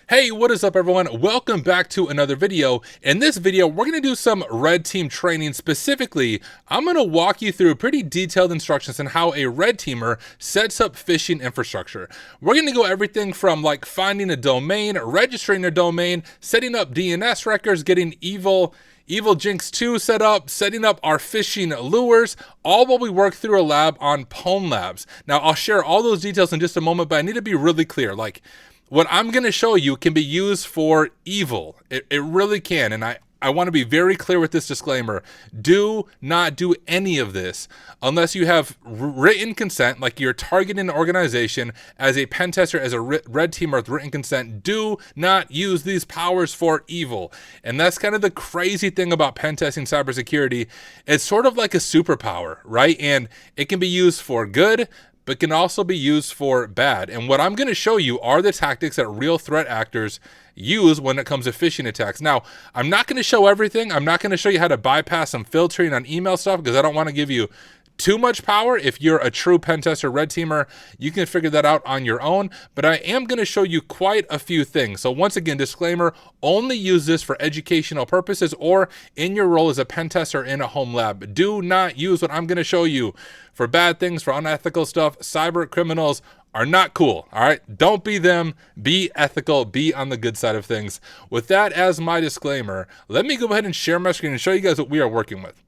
Hey, what is up everyone? Welcome back to another video. In this video, we're going to do some red team training. Specifically, I'm going to walk you through pretty detailed instructions on how a red teamer sets up phishing infrastructure. We're going to go everything from like finding a domain, registering a domain, setting up DNS records, getting Evil Jinx 2 set up, setting up our phishing lures, all while we work through a lab on Pwned Labs. Now, I'll share all those details in just a moment, but I need to be really clear. Like, what I'm going to show you can be used for evil. It really can. And I want to be very clear with this disclaimer. Do not do any of this unless you have written consent, like you're targeting an organization as a pen tester, as a red teamer with written consent. Do not use these powers for evil. And that's kind of the crazy thing about pen testing cybersecurity. It's sort of like a superpower, right? And it can be used for good, but can also be used for bad. And what I'm going to show you are the tactics that real threat actors use when it comes to phishing attacks. Now, I'm not going to show everything. I'm not going to show you how to bypass some filtering on email stuff because I don't want to give you too much power. If you're a true pen tester red teamer, you can figure that out on your own, but I am going to show you quite a few things. So once again, disclaimer, only use this for educational purposes or in your role as a pen tester in a home lab. Do not use what I'm going to show you for bad things, for unethical stuff. Cyber criminals are not cool. All right. Don't be them. Be ethical. Be on the good side of things. With that as my disclaimer, let me go ahead and share my screen and show you guys what we are working with.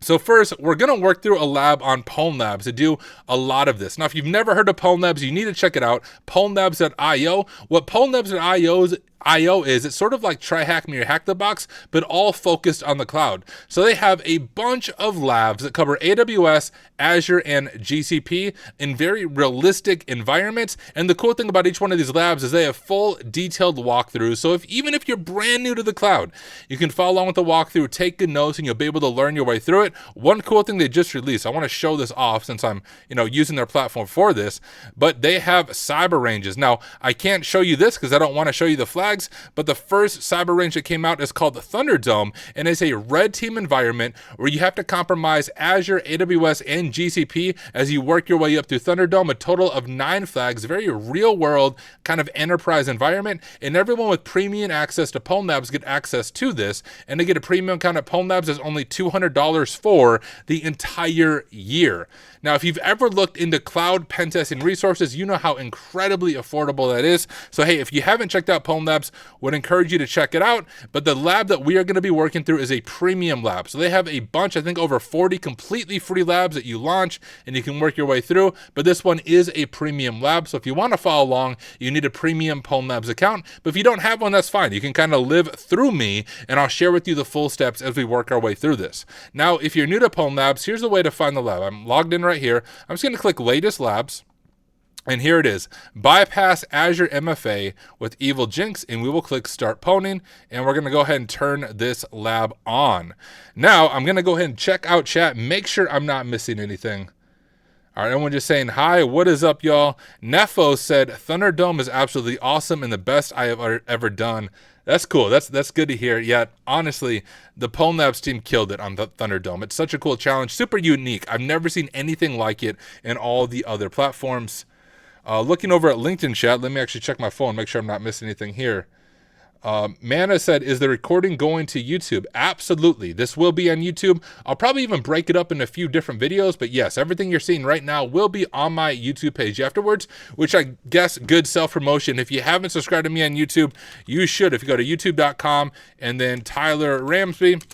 So first, we're going to work through a lab on Pwned Labs to do a lot of this. Now, if you've never heard of Pwned Labs, you need to check it out, pwnedlabs.io. What pwnedlabs.io is, it's sort of like Try Hack Me or Hack the Box, but all focused on the cloud. So they have a bunch of labs that cover AWS, Azure, and GCP in very realistic environments. And the cool thing about each one of these labs is they have full detailed walkthroughs. So even if you're brand new to the cloud, you can follow along with the walkthrough, take good notes, and you'll be able to learn your way through it. One cool thing they just released, I want to show this off since I'm, using their platform for this, but they have cyber ranges. Now, I can't show you this because I don't want to show you the flags, but the first cyber range that came out is called the Thunderdome, and it's a red team environment where you have to compromise Azure, AWS, and GCP as you work your way up through Thunderdome, a total of 9 flags, very real world kind of enterprise environment, and everyone with premium access to Pwned Labs get access to this, and to get a premium account at Pwned Labs is only $200 for the entire year. Now, if you've ever looked into cloud pen testing resources, you know how incredibly affordable that is. So hey, if you haven't checked out Pwned Labs, would encourage you to check it out. But the lab that we are going to be working through is a premium lab. So they have a bunch, I think over 40 completely free labs that you launch and you can work your way through. But this one is a premium lab. So if you want to follow along, you need a premium Pwned Labs account. But if you don't have one, that's fine. You can kind of live through me and I'll share with you the full steps as we work our way through this. Now, if you're new to Pwned Labs, here's the way to find the lab. I'm logged in right here. I'm just going to click latest labs. And here it is, bypass Azure MFA with Evil Jinx, and we will click start pwning, and we're going to go ahead and turn this lab on. Now, I'm going to go ahead and check out chat, make sure I'm not missing anything. All right, everyone just saying, hi, what is up, y'all? Nefo said, Thunderdome is absolutely awesome and the best I have ever done. That's cool. That's good to hear. Yeah, honestly, the Pwned Labs team killed it on the Thunderdome. It's such a cool challenge, super unique. I've never seen anything like it in all the other platforms. Looking over at LinkedIn chat, let me actually check my phone, make sure I'm not missing anything here. Mana said, is the recording going to YouTube? Absolutely. This will be on YouTube. I'll probably even break it up in a few different videos, but yes, everything you're seeing right now will be on my YouTube page afterwards, which I guess good self-promotion. If you haven't subscribed to me on YouTube, you should. If you go to youtube.com and then Tyler Ramsbey,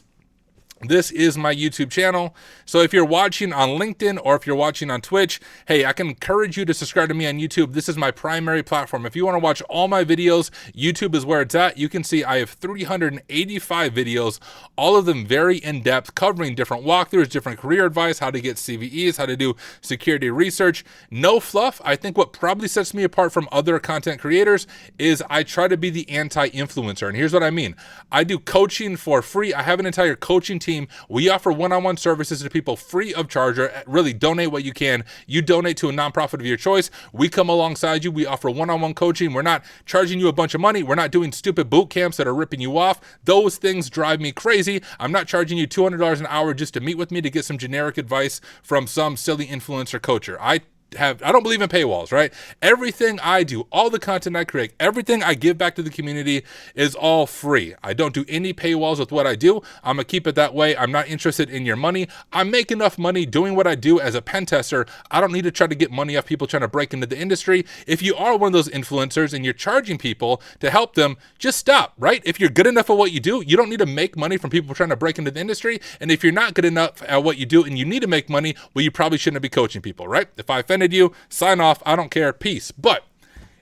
this is my YouTube channel. So if you're watching on LinkedIn or if you're watching on Twitch, hey, I can encourage you to subscribe to me on YouTube. This is my primary platform. If you want to watch all my videos, YouTube is where it's at. You can see I have 385 videos, all of them very in-depth, covering different walkthroughs, different career advice, how to get CVEs, how to do security research. No fluff. I think what probably sets me apart from other content creators is I try to be the anti-influencer. And here's what I mean. I do coaching for free. I have an entire coaching team. We offer one-on-one services to people free of charge. Really, donate what you can. You donate to a nonprofit of your choice. We come alongside you. We offer one-on-one coaching. We're not charging you a bunch of money. We're not doing stupid boot camps that are ripping you off. Those things drive me crazy. I'm not charging you $200 an hour just to meet with me to get some generic advice from some silly influencer coacher. I don't believe in paywalls, right? Everything I do, all the content I create, everything I give back to the community is all free. I don't do any paywalls with what I do. I'm gonna keep it that way. I'm not interested in your money. I make enough money doing what I do as a pen tester. I don't need to try to get money off people trying to break into the industry. If you are one of those influencers and you're charging people to help them, just stop, right? If you're good enough at what you do, you don't need to make money from people trying to break into the industry. And if you're not good enough at what you do and you need to make money, well, you probably shouldn't be coaching people, right? If I offended you, sign off. I don't care. Peace. But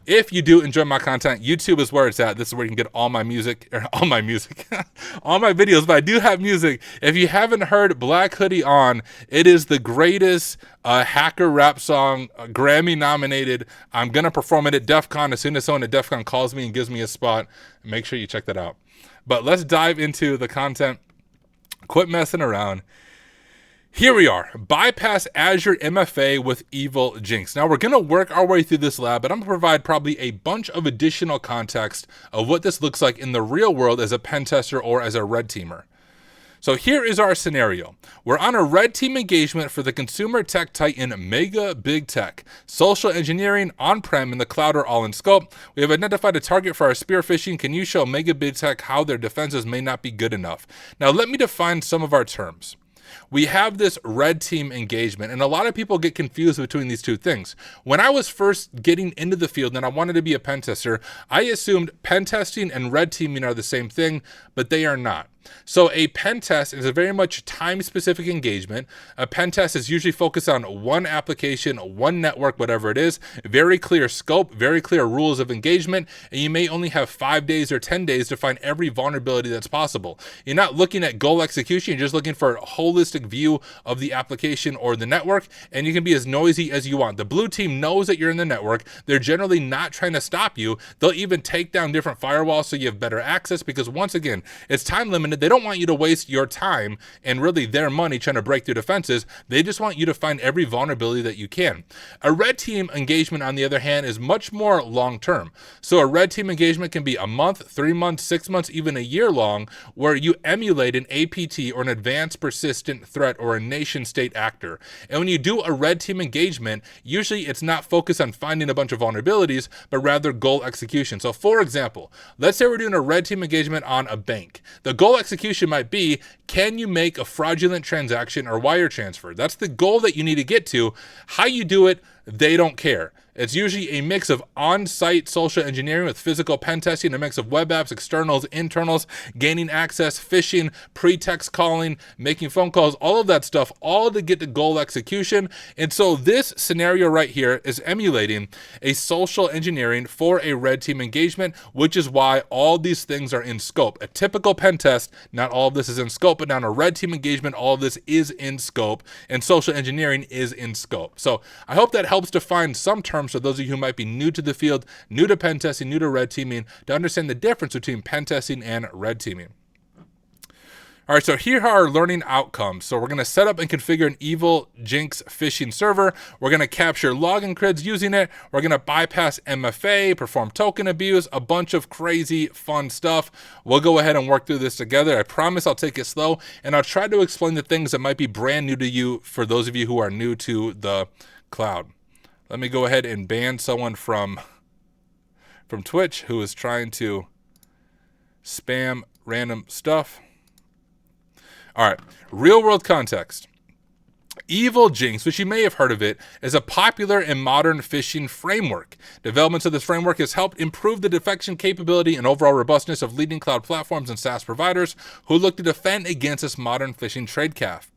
if you do enjoy my content, YouTube is where it's at. This is where you can get all my music, all my videos, but I do have music. If you haven't heard Black Hoodie On, it is the greatest hacker rap song, Grammy nominated. I'm going to perform it at DEF CON as soon as someone at DEF CON calls me and gives me a spot. Make sure you check that out. But let's dive into the content. Quit messing around. Here we are, bypass Azure MFA with Evil Jinx. Now we're gonna work our way through this lab, but I'm gonna provide probably a bunch of additional context of what this looks like in the real world as a pen tester or as a red teamer. So here is our scenario. We're on a red team engagement for the consumer tech titan Mega Big Tech. Social engineering, on-prem, and the cloud are all in scope. We have identified a target for our spear phishing. Can you show Mega Big Tech how their defenses may not be good enough? Now let me define some of our terms. We have this red team engagement, and a lot of people get confused between these two things. When I was first getting into the field and I wanted to be a pen tester, I assumed pen testing and red teaming are the same thing, but they are not. So a pen test is a very much time-specific engagement. A pen test is usually focused on one application, one network, whatever it is, very clear scope, very clear rules of engagement, and you may only have 5 days or 10 days to find every vulnerability that's possible. You're not looking at goal execution, you're just looking for a holistic view of the application or the network, and you can be as noisy as you want. The blue team knows that you're in the network. They're generally not trying to stop you. They'll even take down different firewalls so you have better access, because once again, it's time limited. They don't want you to waste your time and really their money trying to break through defenses. They just want you to find every vulnerability that you can. A red team engagement, on the other hand, is much more long-term. So a red team engagement can be a month, 3 months, 6 months, even a year long, where you emulate an APT or an advanced persistent threat or a nation state actor. And when you do a red team engagement, usually it's not focused on finding a bunch of vulnerabilities, but rather goal execution. So for example, let's say we're doing a red team engagement on a bank. The goal execution might be, can you make a fraudulent transaction or wire transfer? That's the goal that you need to get to. How you do it, they don't care. It's usually a mix of on-site social engineering with physical pen testing, a mix of web apps, externals, internals, gaining access, phishing, pretext calling, making phone calls, all of that stuff, all to get to goal execution. And so this scenario right here is emulating a social engineering for a red team engagement, which is why all these things are in scope. A typical pen test, not all of this is in scope, but now in a red team engagement, all of this is in scope, and social engineering is in scope. So I hope that helps define some terms for those of you who might be new to the field, new to pen testing, new to red teaming, to understand the difference between pen testing and red teaming. All right, so here are our learning outcomes. So we're going to set up and configure an Evil Jinx phishing server. We're going to capture login creds using it. We're going to bypass MFA, perform token abuse, a bunch of crazy fun stuff. We'll go ahead and work through this together. I promise I'll take it slow, and I'll try to explain the things that might be brand new to you for those of you who are new to the cloud. Let me go ahead and ban someone from Twitch who is trying to spam random stuff. All right, real world context. Evil Jinx, which you may have heard of it, is a popular and modern phishing framework. Developments of this framework has helped improve the detection capability and overall robustness of leading cloud platforms and SaaS providers who look to defend against this modern phishing tradecraft.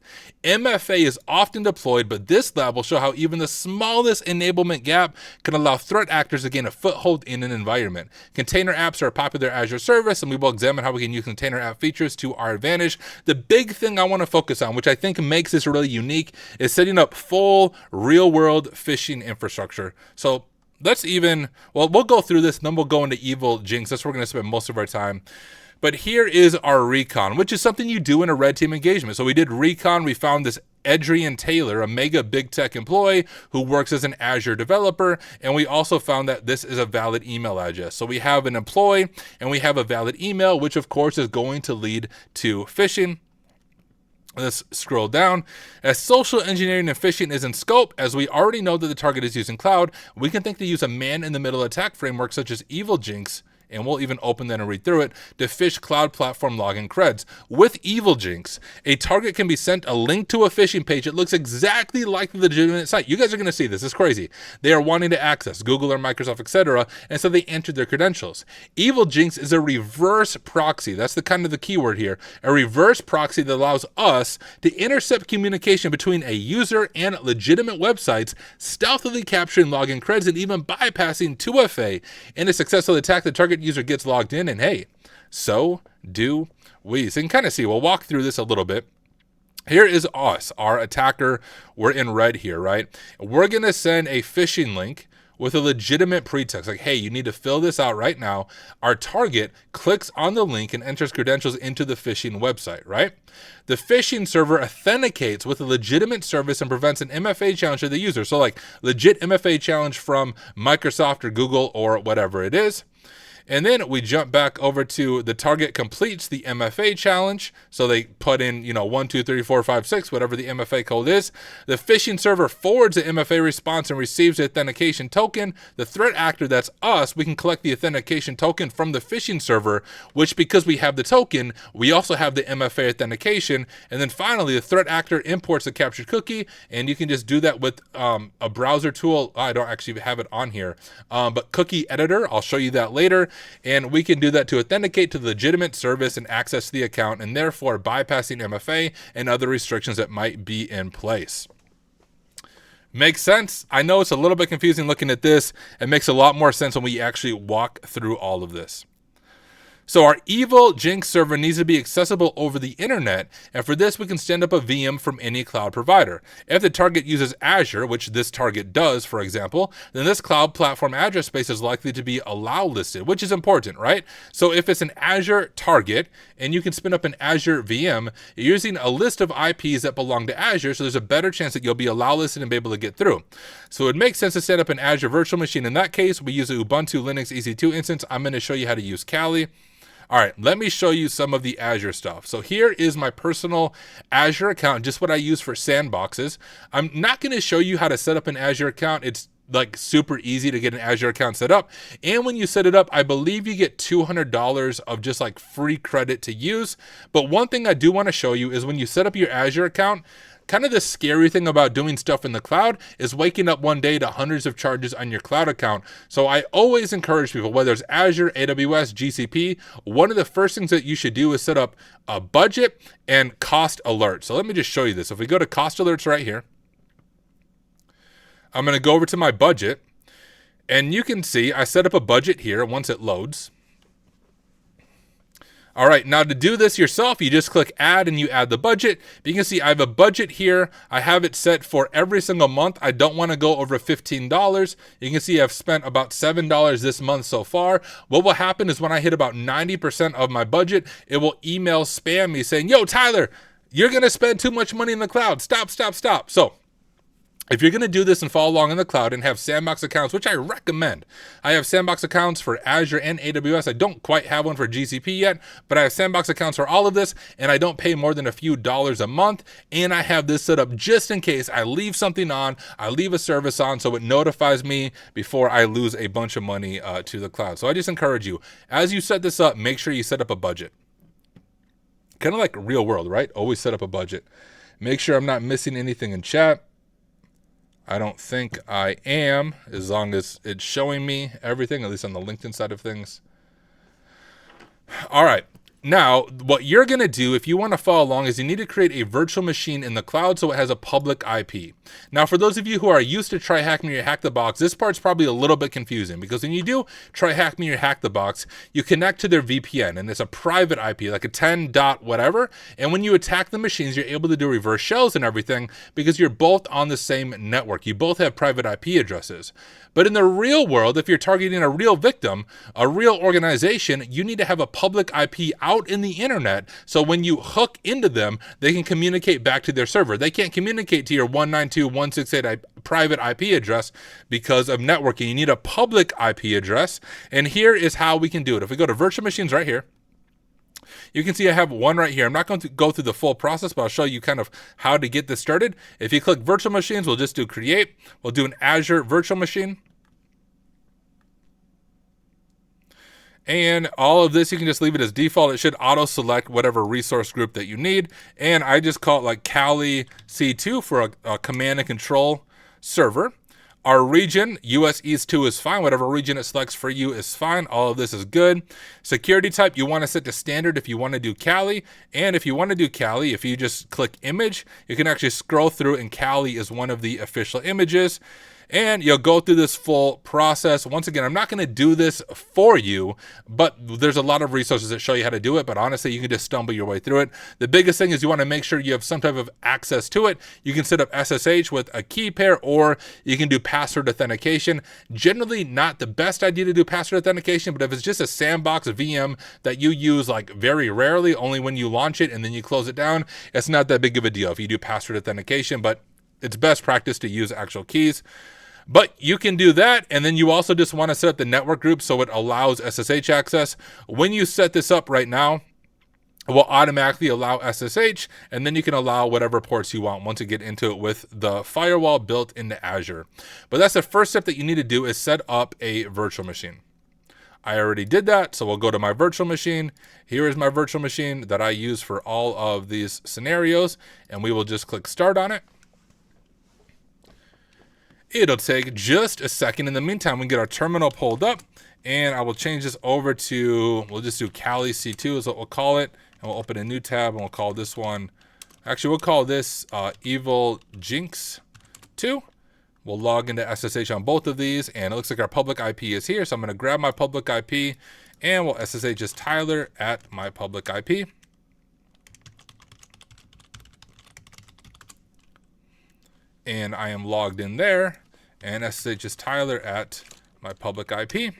MFA is often deployed, but this lab will show how even the smallest enablement gap can allow threat actors to gain a foothold in an environment. Container apps are a popular Azure service, and we will examine how we can use container app features to our advantage. The big thing I want to focus on, which I think makes this really unique, is setting up full real-world phishing infrastructure. So we'll go through this, and then we'll go into Evil Jinx. That's where we're going to spend most of our time. But here is our recon, which is something you do in a red team engagement. So we did recon. We found this Adrian Taylor, a Mega Big Tech employee who works as an Azure developer. And we also found that this is a valid email address. So we have an employee and we have a valid email, which of course is going to lead to phishing. Let's scroll down. As social engineering and phishing is in scope, as we already know that the target is using cloud, we can think to use a man-in-the-middle attack framework such as Evil Jinx, and we'll even open that and read through it, to phish cloud platform login creds. With Evil Jinx, a target can be sent a link to a phishing page. It looks exactly like the legitimate site. You guys are going to see this. It's crazy. They are wanting to access Google or Microsoft, etc., and so they entered their credentials. Evil Jinx is a reverse proxy. That's the kind of the keyword here. A reverse proxy that allows us to intercept communication between a user and legitimate websites, stealthily capturing login creds and even bypassing 2FA. In a successful attack, the target user gets logged in, and hey, so do we. So you can kind of see, we'll walk through this a little bit. Here is us, our attacker. We're in red here, right? We're going to send a phishing link with a legitimate pretext, like, hey, you need to fill this out right now. Our target clicks on the link and enters credentials into the phishing website, right? The phishing server authenticates with a legitimate service and prevents an MFA challenge to the user. So like legit MFA challenge from Microsoft or Google or whatever it is. And then we jump back over to the target completes the MFA challenge. So they put in, 1, 2, 3, 4, 5, 6, whatever the MFA code is. The phishing server forwards the MFA response and receives the authentication token. The threat actor, that's us, we can collect the authentication token from the phishing server, which because we have the token, we also have the MFA authentication. And then finally, the threat actor imports the captured cookie, and you can just do that with a browser tool. I don't actually have it on here, but cookie editor, I'll show you that later. And we can do that to authenticate to the legitimate service and access the account, and therefore bypassing MFA and other restrictions that might be in place. Makes sense? I know it's a little bit confusing looking at this. It makes a lot more sense when we actually walk through all of this. So our Evil Jinx server needs to be accessible over the internet, and for this we can stand up a VM from any cloud provider. If the target uses Azure, which this target does, for example, then this cloud platform address space is likely to be allow listed, which is important, right? So if it's an Azure target and you can spin up an Azure VM, you're using a list of IPs that belong to Azure, so there's a better chance that you'll be allow listed and be able to get through. So it makes sense to set up an Azure virtual machine. In that case, we use a Ubuntu Linux EC2 instance. I'm going to show you how to use Kali. All right, let me show you some of the Azure stuff. So here is my personal Azure account, just what I use for sandboxes. I'm not going to show you how to set up an Azure account. It's like super easy to get an Azure account set up. And when you set it up, I believe you get $200 of just like free credit to use. But one thing I do want to show you is when you set up your Azure account, kind of the scary thing about doing stuff in the cloud is waking up one day to hundreds of charges on your cloud account. So I always encourage people, whether it's Azure, AWS, GCP, one of the first things that you should do is set up a budget and cost alert. So let me just show you this. If we go to cost alerts right here, I'm going to go over to my budget, and you can see I set up a budget here once it loads. All right, now to do this yourself, you just click add and you add the budget. But you can see I have a budget here. I have it set for every single month. I don't want to go over $15. You can see I've spent about $7 this month so far. What will happen is when I hit about 90% of my budget, it will email spam me saying, yo, Tyler, you're going to spend too much money in the cloud. Stop, stop, stop. So if you're going to do this and follow along in the cloud and have sandbox accounts, which I recommend, I have sandbox accounts for Azure and AWS. I don't quite have one for GCP yet, but I have sandbox accounts for all of this, and I don't pay more than a few dollars a month. And I have this set up just in case I leave something on, I leave a service on, so it notifies me before I lose a bunch of money to the cloud. So I just encourage you, as you set this up, make sure you set up a budget. Kind of like real world, right? Always set up a budget. Make sure I'm not missing anything in chat. I don't think I am, as long as it's showing me everything, at least on the LinkedIn side of things. All right. Now, what you're going to do if you want to follow along is you need to create a virtual machine in the cloud so it has a public IP. Now, for those of you who are used to try hack me or hack the box, this part's probably a little bit confusing because when you do try hack me or hack the box, you connect to their VPN and it's a private IP, like a 10 dot whatever. And when you attack the machines, you're able to do reverse shells and everything because you're both on the same network. You both have private IP addresses. But in the real world, if you're targeting a real victim, a real organization, you need to have a public IP out in the internet. So when you hook into them, they can communicate back to their server. They can't communicate to your 192.168 private IP address because of networking. You need a public IP address. And here is how we can do it. If we go to virtual machines right here, You can see I have one right here. I'm not going to go through the full process, but I'll show you kind of how to get this started. If you click virtual machines, we'll just do create. We'll do an Azure virtual machine. And all of this, you can just leave it as default. It should auto select whatever resource group that you need. And I just call it like Kali C2 for a command and control server. Our region, US East 2 is fine. Whatever region it selects for you is fine. All of this is good. Security type, you want to set to standard if you want to do Kali. And if you want to do Kali, if you just click image, you can actually scroll through, and Kali is one of the official images. And you'll go through this full process. Once again, I'm not going to do this for you, but there's a lot of resources that show you how to do it. But honestly, you can just stumble your way through it. The biggest thing is you want to make sure you have some type of access to it. You can set up SSH with a key pair, or you can do password authentication. Generally not the best idea to do password authentication, but if it's just a sandbox VM that you use like very rarely, only when you launch it and then you close it down, it's not that big of a deal if you do password authentication, but it's best practice to use actual keys. But you can do that, and then you also just want to set up the network group so it allows SSH access. When you set this up right now, it will automatically allow SSH, and then you can allow whatever ports you want once you get into it with the firewall built into Azure. But that's the first step that you need to do, is set up a virtual machine. I already did that, so we'll go to my virtual machine. Here is my virtual machine that I use for all of these scenarios, and we will just click start on it. It'll take just a second. In the meantime, we can get our terminal pulled up, and I will change this over to, we'll just do Kali C2 is what we'll call it, and we'll open a new tab, and we'll call this one, actually we'll call this Evil Jinx 2. We'll log into SSH on both of these, and it looks like our public IP is here, so I'm going to grab my public IP, and we'll SSH as Tyler at my public IP. And I am logged in there, and SSH is Tyler at my public IP.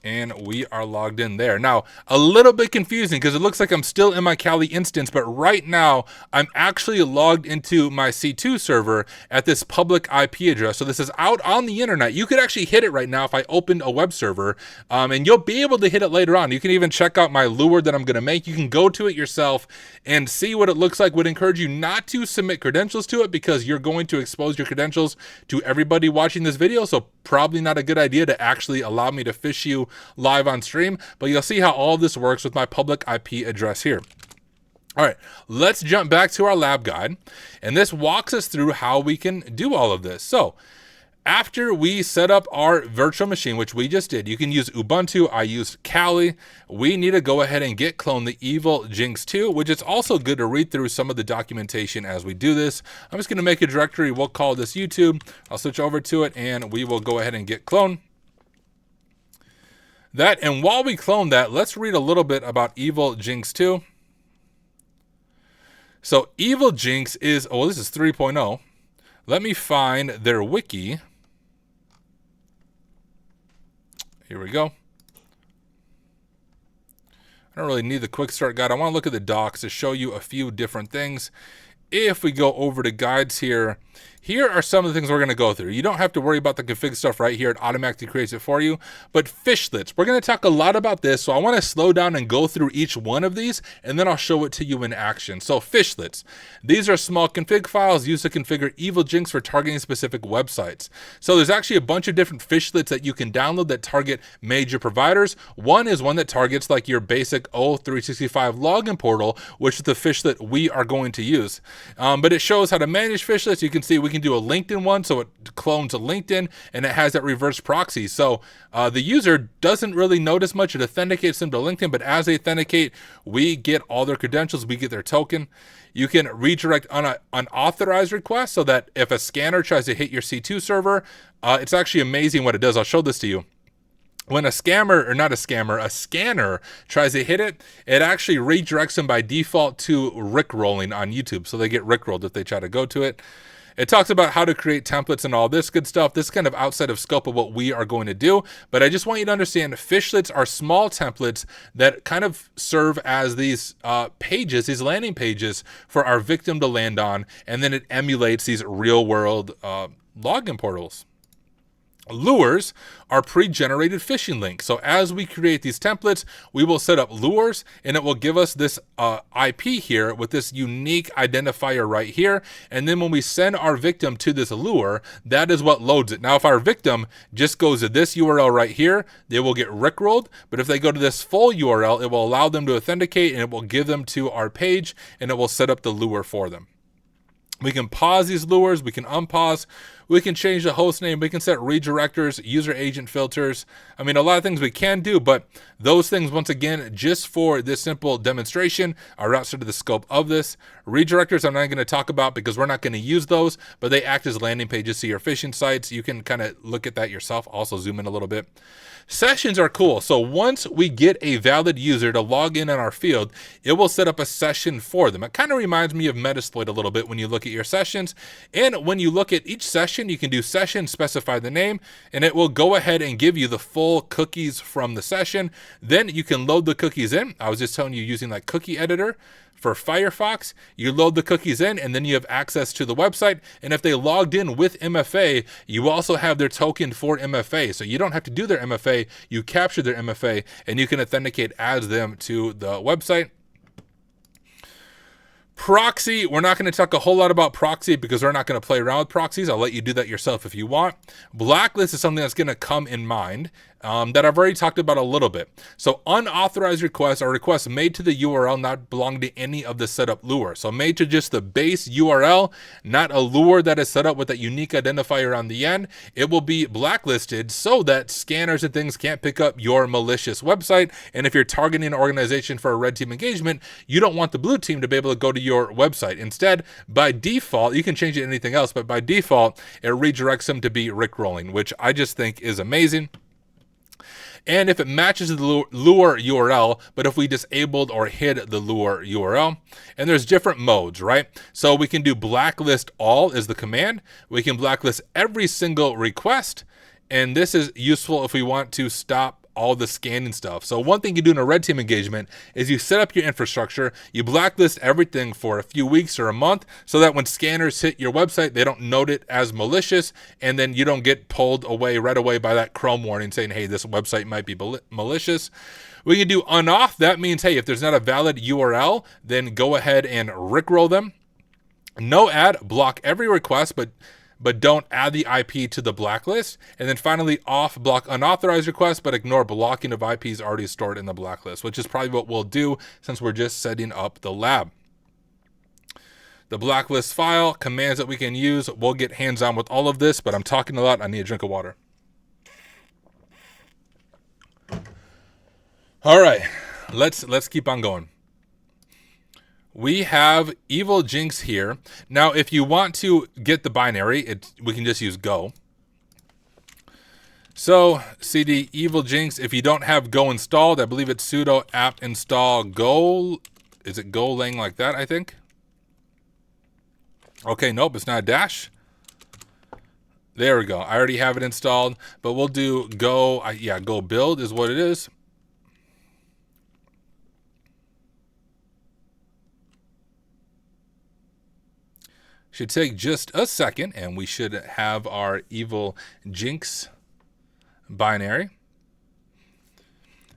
And we are logged in there. Now, a little bit confusing because it looks like I'm still in my Kali instance, but right now I'm actually logged into my C2 server at this public IP address. So this is out on the internet. You could actually hit it right now if I opened a web server, and you'll be able to hit it later on. You can even check out my lure that I'm going to make. You can go to it yourself and see what it looks like. Would encourage you not to submit credentials to it because you're going to expose your credentials to everybody watching this video. So probably not a good idea to actually allow me to phish you live on stream, but you'll see how all this works with my public IP address here. All right, let's jump back to our lab guide, and this walks us through how we can do all of this. So after we set up our virtual machine, which we just did, you can use Ubuntu. I used Kali. We need to go ahead and git clone the Evil Jinx 2, which is also good to read through some of the documentation as we do this. I'm just going to make a directory. We'll call this YouTube. I'll switch over to it, and we will go ahead and git clone that. And while we clone that, let's read a little bit about Evil Jinx 2. So Evil Jinx is, oh, this is 3.0. Let me find their wiki. Here we go. I don't really need the quick start guide. I want to look at the docs to show you a few different things. If we go over to guides here, here are some of the things we're going to go through. You don't have to worry about the config stuff right here. It automatically creates it for you. But fishlets, we're going to talk a lot about this. So I want to slow down and go through each one of these, and then I'll show it to you in action. So fishlets, these are small config files used to configure Evil Jinx for targeting specific websites. So there's actually a bunch of different fishlets that you can download that target major providers. One is one that targets like your basic O365 login portal, which is the fishlet we are going to use. But it shows how to manage fishlets. You can see we can do a LinkedIn one, so it clones a LinkedIn, and it has that reverse proxy. So the user doesn't really notice much. It authenticates them to LinkedIn, but as they authenticate, we get all their credentials, we get their token. You can redirect on an unauthorized request so that if a scanner tries to hit your C2 server, it's actually amazing what it does. I'll show this to you. When a scammer, or not a scammer, a scanner tries to hit it, it actually redirects them by default to Rickrolling on YouTube. So they get Rickrolled if they try to go to it. It talks about how to create templates and all this good stuff. This is kind of outside of scope of what we are going to do, but I just want you to understand fishlets are small templates that kind of serve as these pages, these landing pages for our victim to land on, and then it emulates these real world login portals. Lures are pre-generated phishing links. So as we create these templates, we will set up lures, and it will give us this IP here with this unique identifier right here. And then when we send our victim to this lure, that is what loads it. Now, if our victim just goes to this URL right here, they will get rickrolled. But if they go to this full URL, it will allow them to authenticate, and it will give them to our page, and it will set up the lure for them. We can pause these lures, we can unpause, we can change the host name, we can set redirectors, user agent filters. I mean, a lot of things we can do, but those things, once again, just for this simple demonstration, are outside of the scope of this. Redirectors I'm not going to talk about because we're not going to use those, but they act as landing pages to your phishing sites. You can kind of look at that yourself. Also zoom in a little bit. Sessions are cool. So once we get a valid user to log in our field, it will set up a session for them. It kind of reminds me of Metasploit a little bit when you look at your sessions. And when you look at each session, you can do session, specify the name, and it will go ahead and give you the full cookies from the session. Then you can load the cookies in. I was just telling you, using like cookie editor for Firefox, you load the cookies in, and then you have access to the website. And if they logged in with MFA, you also have their token for MFA. So you don't have to do their MFA, you capture their MFA, and you can authenticate as them to the website. Proxy, we're not going to talk a whole lot about proxy because we're not going to play around with proxies. I'll let you do that yourself if you want. Blacklist is something that's going to come in mind that I've already talked about a little bit. So unauthorized requests are requests made to the URL not belonging to any of the setup lure. So made to just the base URL, not a lure that is set up with that unique identifier on the end. It will be blacklisted so that scanners and things can't pick up your malicious website. And if you're targeting an organization for a red team engagement, you don't want the blue team to be able to go to your website. Instead, by default, you can change it to anything else, but by default, it redirects them to be rickrolling, which I just think is amazing. And if it matches the lure URL, but if we disabled or hid the lure URL, and there's different modes, right? So we can do blacklist all is the command. We can blacklist every single request. And this is useful if we want to stop all the scanning stuff. So one thing you do in a red team engagement is you set up your infrastructure, you blacklist everything for a few weeks or a month so that when scanners hit your website, they don't note it as malicious, and then you don't get pulled away right away by that Chrome warning saying, hey, this website might be malicious. We can do unauth. That means, hey, if there's not a valid URL, then go ahead and rickroll them. No add, block every request, but don't add the IP to the blacklist. And then finally, off, block unauthorized requests, but ignore blocking of IPs already stored in the blacklist, which is probably what we'll do since we're just setting up the lab. The blacklist file, commands that we can use, we'll get hands-on with all of this, but I'm talking a lot. I need a drink of water. All right, let's keep on going. We have Evil Jinx here. Now, if you want to get the binary, we can just use go. So cd Evil Jinx, if you don't have go installed, I believe it's sudo apt install go. Is it Golang like that, I think? Okay, nope, it's not a dash. There we go. I already have it installed, but we'll do go, yeah, go build is what it is. Should take just a second, and we should have our Evil Jinx binary.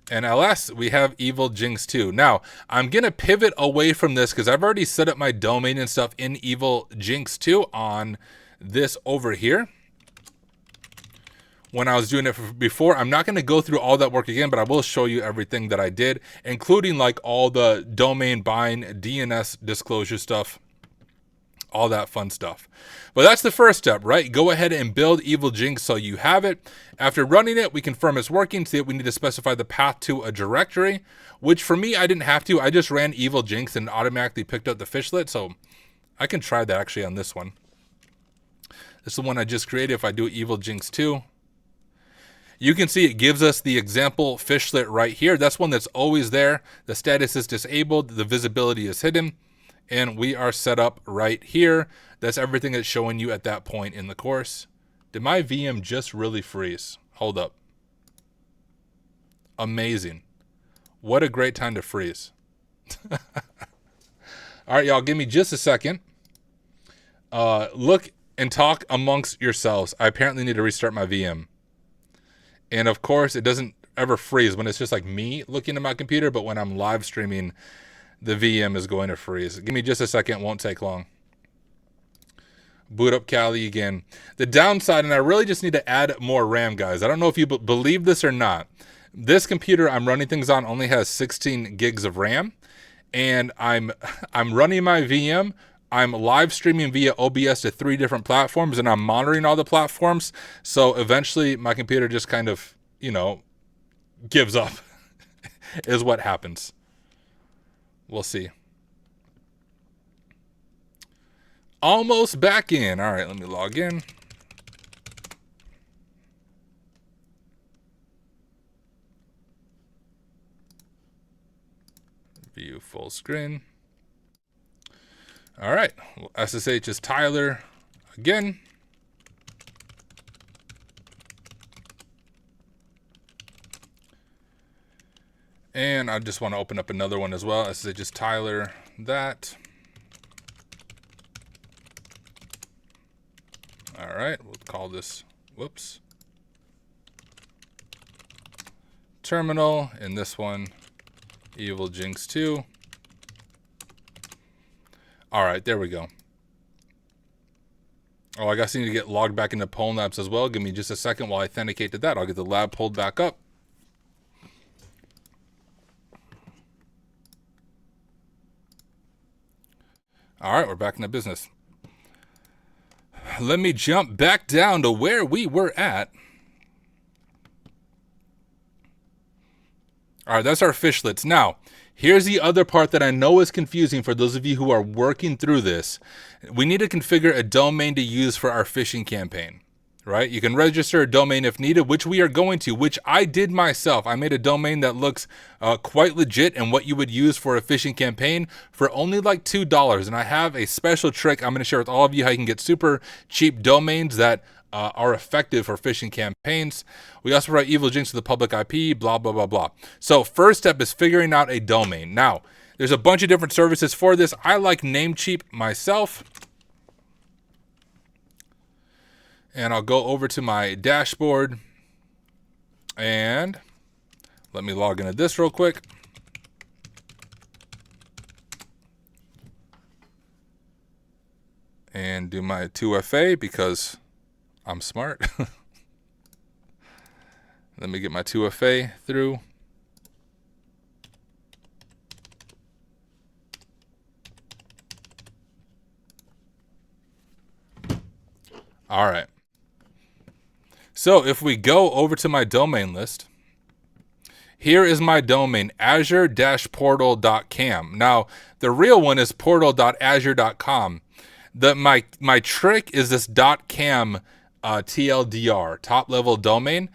And ls, we have Evil Jinx 2. Now, I'm going to pivot away from this because I've already set up my domain and stuff in Evil Jinx 2 on this over here. When I was doing it before, I'm not going to go through all that work again, but I will show you everything that I did, including like all the domain bind, DNS disclosure stuff, all that fun stuff. But that's the first step, right? Go ahead and build Evil Jinx so you have it. After running it, we confirm it's working. See that we need to specify the path to a directory, which for me, I didn't have to. I just ran Evil Jinx and automatically picked up the fishlet. So I can try that actually on this one. This is the one I just created. If I do Evil Jinx 2, you can see it gives us the example fishlet right here. That's one that's always there. The status is disabled. The visibility is hidden. And we are set up right here. That's everything it's showing you at that point in the course. Did my VM just really freeze? Hold up. Amazing. What a great time to freeze. All right, y'all, give me just a second. Look and talk amongst yourselves. I apparently need to restart my VM. And of course, it doesn't ever freeze when it's just like me looking at my computer, but when I'm live streaming, the VM is going to freeze. Give me just a second, won't take long. Boot up Kali again. The downside, and I really just need to add more RAM, guys. I don't know if you believe this or not. This computer I'm running things on only has 16 gigs of RAM, and I'm running my VM. I'm live streaming via OBS to 3 different platforms, and I'm monitoring all the platforms. So eventually my computer just kind of, you know, gives up is what happens. We'll see. Almost back in. All right, let me log in. View full screen. All right, SSH is Tyler again. And I just want to open up another one as well. SSH is Tyler, that. All right, we'll call this, whoops, terminal, and this one, Evil Jinx 2. All right, there we go. Oh, I guess I need to get logged back into Pwned Labs as well. Give me just a second while I authenticate to that. I'll get the lab pulled back up. All right, we're back into business. Let me jump back down to where we were at. All right, that's our fishlets. Now, here's the other part that I know is confusing for those of you who are working through this. We need to configure a domain to use for our phishing campaign, right? You can register a domain if needed, which we are going to, which I did myself. I made a domain that looks quite legit and what you would use for a phishing campaign for only like $2. And I have a special trick I'm going to share with all of you how you can get super cheap domains that are effective for phishing campaigns. We also write Evil Jinx to the public IP, blah, blah, blah, blah. So first step is figuring out a domain. Now, there's a bunch of different services for this. I like Namecheap myself. And I'll go over to my dashboard and let me log into this real quick. And do my 2FA because I'm smart. Let me get my 2FA through. All right. So if we go over to my domain list, here is my domain, azure-portal.cam. Now, the real one is portal.azure.com. My trick is this .cam TLDR, top level domain.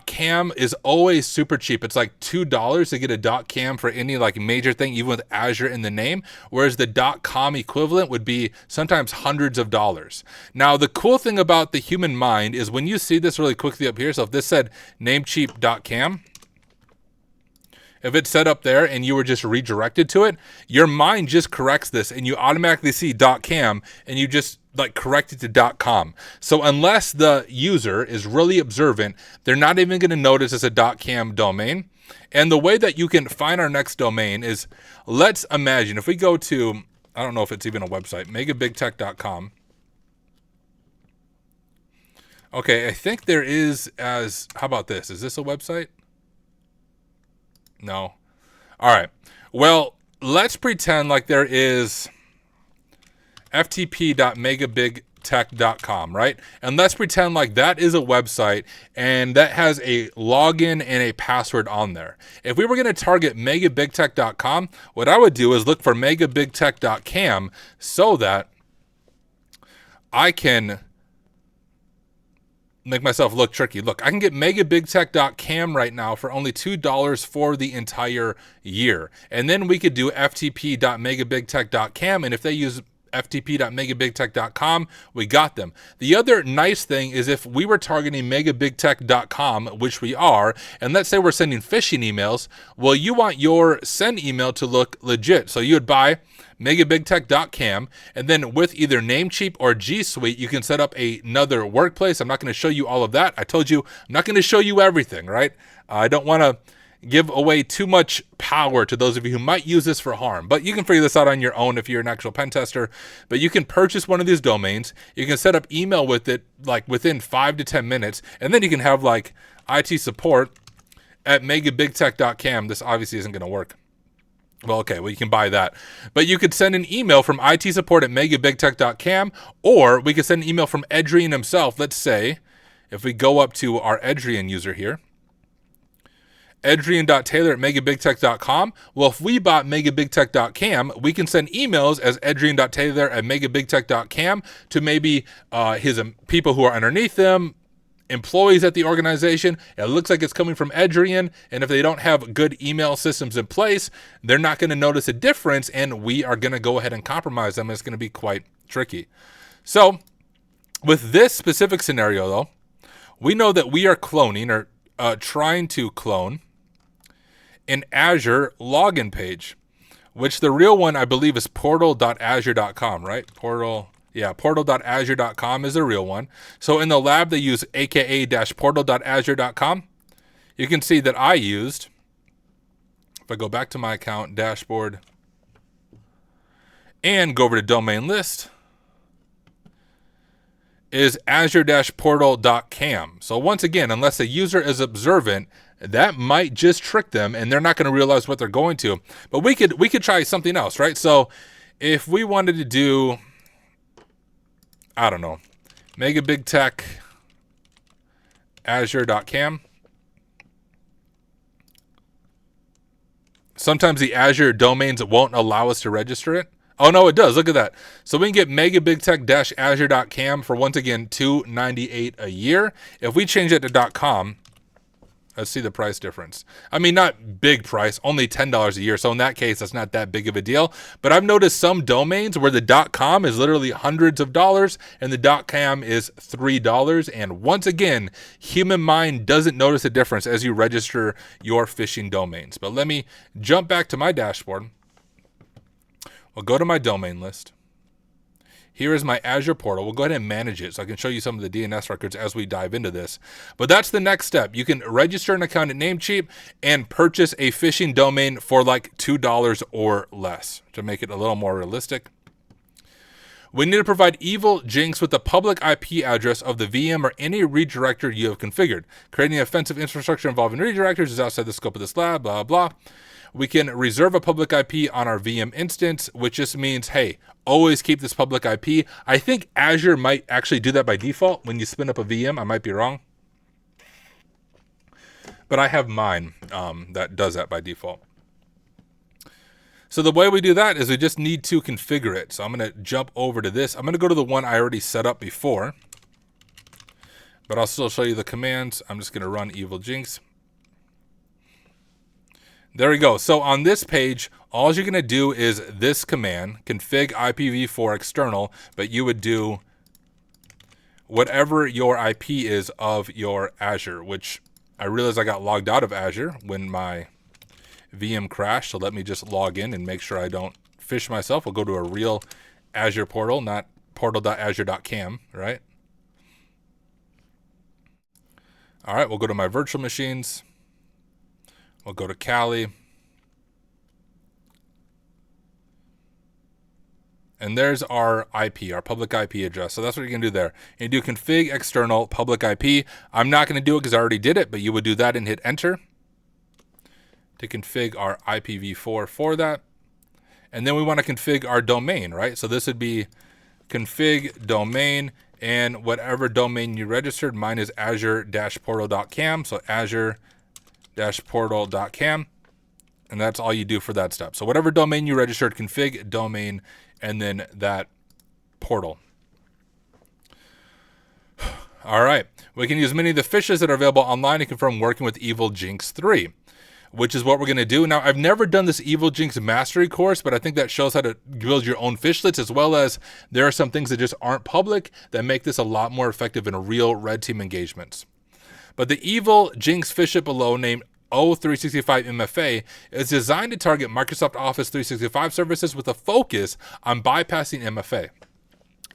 .cam is always super cheap. It's like $2 to get a .cam for any like major thing, even with Azure in the name, whereas the .com equivalent would be sometimes hundreds of dollars. Now, the cool thing about the human mind is when you see this really quickly up here, so if this said namecheap.cam, if it's set up there and you were just redirected to it, your mind just corrects this and you automatically see .cam and you just like correct it to .com. So unless the user is really observant, they're not even going to notice it's a .cam domain. And the way that you can find our next domain is, let's imagine if we go to, I don't know if it's even a website, megabigtech.com. Okay, I think there is as, how about this? Is this a website? No. All right. Well, let's pretend like there is ftp.megabigtech.com, right? And let's pretend like that is a website and that has a login and a password on there. If we were going to target megabigtech.com, what I would do is look for megabigtech.cam so that I can make myself look tricky. Look, I can get megabigtech.cam right now for only $2 for the entire year. And then we could do ftp.megabigtech.cam. And if they use ftp.megabigtech.com, we got them. The other nice thing is if we were targeting megabigtech.com, which we are, and let's say we're sending phishing emails, well, you want your send email to look legit. So you would buy megabigtech.cam, and then with either Namecheap or G Suite, you can set up another workplace. I'm not going to show you all of that. I told you I'm not going to show you everything, right? I don't want to give away too much power to those of you who might use this for harm, but you can figure this out on your own if you're an actual pen tester. But you can purchase one of these domains. You can set up email with it like within 5 to 10 minutes, and then you can have like IT support at megabigtech.cam. This obviously isn't going to work. Well, okay, well, you can buy that. But you could send an email from IT support at megabigtech.cam, or we could send an email from Edrian himself. Let's say if we go up to our Edrian user here, Edrian.Taylor@megabigtech.com. Well, if we bought megabigtech.cam, we can send emails as Edrian.Taylor@megabigtech.cam to maybe his people who are underneath them, employees at the organization. It looks like it's coming from Edrian, and if they don't have good email systems in place, they're not going to notice a difference, and we are going to go ahead and compromise them. It's going to be quite tricky. So with this specific scenario, though, we know that we are cloning or trying to clone an Azure login page, which the real one I believe is portal.azure.com, right? Portal.azure.com is the real one. So in the lab they use aka-portal.azure.com. You can see that I used, if I go back to my account dashboard and go over to domain list, is azure-portal.cam. So once again, unless a user is observant, that might just trick them and they're not going to realize what they're going to. But we could try something else, right? So if we wanted to do, I don't know, megabigtech azure.cam. Sometimes the Azure domains won't allow us to register it. Oh, no, it does. Look at that. So we can get megabigtech-azure.cam for, once again, $298 a year. If we change it to .com, let's see the price difference. I mean, not big price, only $10 a year. So in that case, that's not that big of a deal. But I've noticed some domains where the .com is literally hundreds of dollars and the .cam is $3. And once again, human mind doesn't notice a difference as you register your phishing domains. But let me jump back to my dashboard. We'll go to my domain list. Here is my Azure portal. We'll go ahead and manage it so I can show you some of the DNS records as we dive into this. But that's the next step. You can register an account at Namecheap and purchase a phishing domain for like $2 or less to make it a little more realistic. We need to provide Evil Jinx with the public IP address of the VM or any redirector you have configured. Creating offensive infrastructure involving redirectors is outside the scope of this lab, blah, blah. We can reserve a public IP on our VM instance, which just means, hey, always keep this public IP. I think Azure might actually do that by default when you spin up a VM. I might be wrong. But I have mine that does that by default. So the way we do that is we just need to configure it. So I'm going to jump over to this. I'm going to go to the one I already set up before. But I'll still show you the commands. I'm just going to run Evil Jinx. There we go. So on this page, all you're going to do is this command, config IPv4 external, but you would do whatever your IP is of your Azure, which I realized I got logged out of Azure when my VM crashed. So let me just log in and make sure I don't phish myself. We'll go to a real Azure portal, not portal.azure.cam, right? All right, we'll go to my virtual machines. We'll go to Kali. And there's our IP, our public IP address. So that's what you're going to do there. You do config external public IP. I'm not going to do it because I already did it, but you would do that and hit enter to config our IPv4 for that. And then we want to config our domain, right? So this would be config domain and whatever domain you registered. Mine is azure-portal.cam. So azure-portal.cam. And that's all you do for that step. So whatever domain you registered, config domain, and then that portal. All right. We can use many of the phishes that are available online to confirm working with Evil Jinx 3. which is what we're going to do. Now, I've never done this Evil Jinx mastery course, but I think that shows how to build your own fishlets, as well as there are some things that just aren't public that make this a lot more effective in real red team engagements. But the Evil Jinx fishlet below, named O365 MFA, is designed to target Microsoft Office 365 services with a focus on bypassing MFA.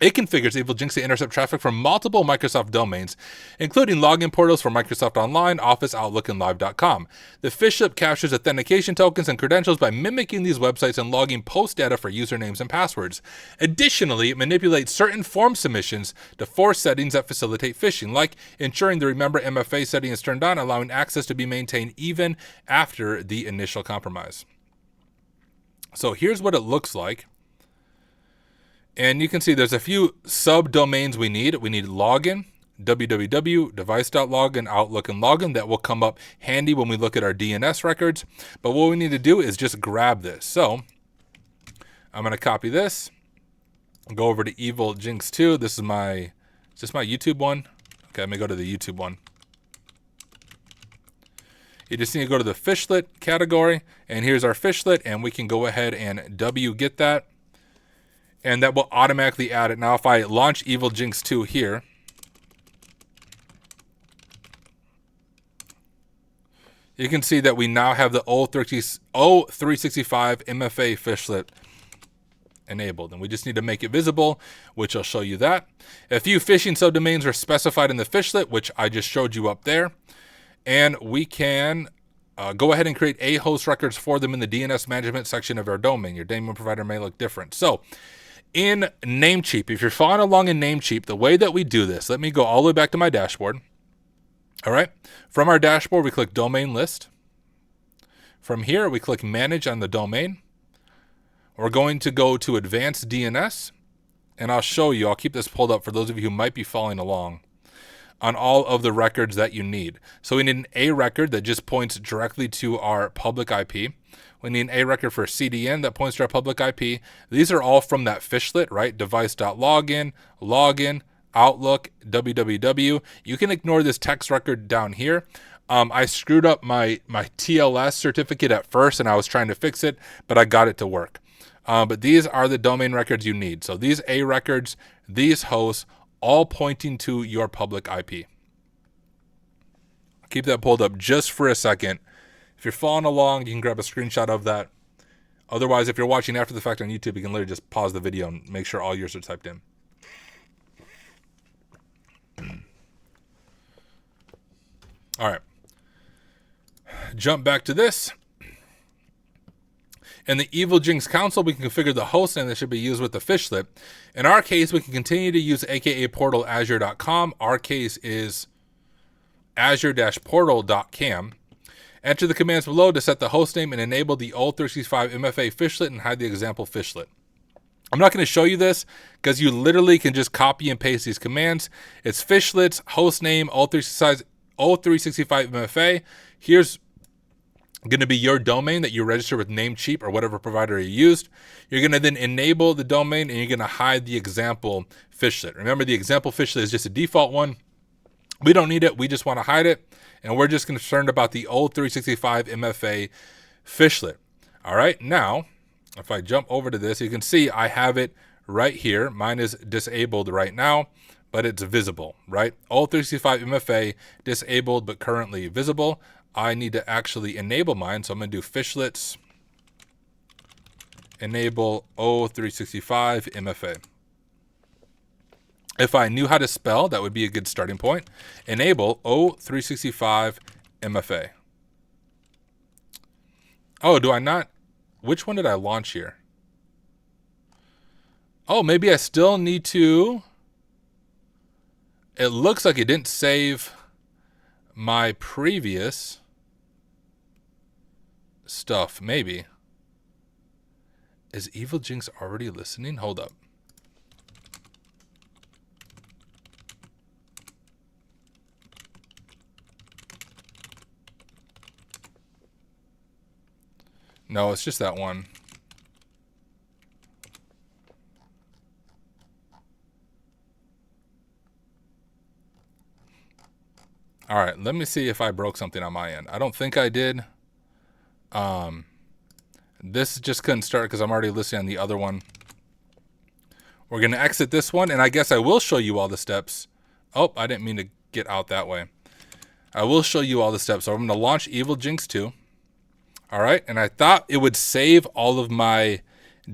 It configures Evil Jinx to intercept traffic from multiple Microsoft domains, including login portals for Microsoft Online, Office, Outlook, and Live.com. The fishlet captures authentication tokens and credentials by mimicking these websites and logging post data for usernames and passwords. Additionally, it manipulates certain form submissions to force settings that facilitate phishing, like ensuring the Remember MFA setting is turned on, allowing access to be maintained even after the initial compromise. So here's what it looks like. And you can see there's a few subdomains we need. We need login, www, device.login, Outlook, and login. That will come up handy when we look at our DNS records. But what we need to do is just grab this. So I'm going to copy this, go over to Evil Jinx 2. This is my YouTube one? Okay, let me go to the YouTube one. You just need to go to the fishlet category, and here's our fishlet, and we can go ahead and wget that. And that will automatically add it. Now, if I launch Evil Jinx 2 here, you can see that we now have the O365 MFA fishlet enabled. And we just need to make it visible, which I'll show you that. A few phishing subdomains are specified in the fishlet, which I just showed you up there. And we can go ahead and create a host records for them in the DNS management section of our domain. Your domain provider may look different. So in Namecheap, if you're following along in Namecheap, the way that we do this, let me go all the way back to my dashboard. All right. From our dashboard, we click Domain List. From here, we click Manage on the domain. We're going to go to Advanced DNS, and I'll show you. I'll keep this pulled up for those of you who might be following along on all of the records that you need. So we need an A record that just points directly to our public IP. We need an A record for CDN that points to our public IP. These are all from that fishlet, right? Device.login, login, Outlook, www. You can ignore this text record down here. I screwed up my TLS certificate at first, and I was trying to fix it, but I got it to work. But these are the domain records you need. So these A records, these hosts, all pointing to your public IP. Keep that pulled up just for a second. If you're following along, you can grab a screenshot of that. Otherwise, if you're watching after the fact on YouTube, you can literally just pause the video and make sure all yours are typed in. All right. Jump back to this. In the Evil Jinx console, we can configure the host name that should be used with the fishlet. In our case, we can continue to use aka portal azure.com. Our case is azure-portal.cam. Enter the commands below to set the host name and enable the O365 MFA fishlet and hide the example fishlet. I'm not going to show you this because you literally can just copy and paste these commands. It's fishlets, host name, O365 MFA. Here's going to be your domain that you register with Namecheap or whatever provider you used. You're going to then enable the domain, and you're going to hide the example fishlet. Remember, the example fishlet is just a default one. We don't need it. We just want to hide it. And we're just concerned about the O365 MFA fishlet. All right. Now, if I jump over to this, you can see I have it right here. Mine is disabled right now, but it's visible, right? O365 MFA disabled, but currently visible. I need to actually enable mine. So I'm going to do fishlets, enable O365 MFA. If I knew how to spell, that would be a good starting point. Enable O365 MFA. Oh, do I not? Which one did I launch here? Oh, maybe I still need to. It looks like it didn't save my previous stuff. Maybe. Is Evil Jinx already listening? Hold up. No, it's just that one. All right, let me see if I broke something on my end. I don't think I did. This just couldn't start because I'm already listening on the other one. We're going to exit this one, and I guess I will show you all the steps. Oh, I didn't mean to get out that way. I will show you all the steps. So I'm going to launch Evil Jinx 2. All right, and I thought it would save all of my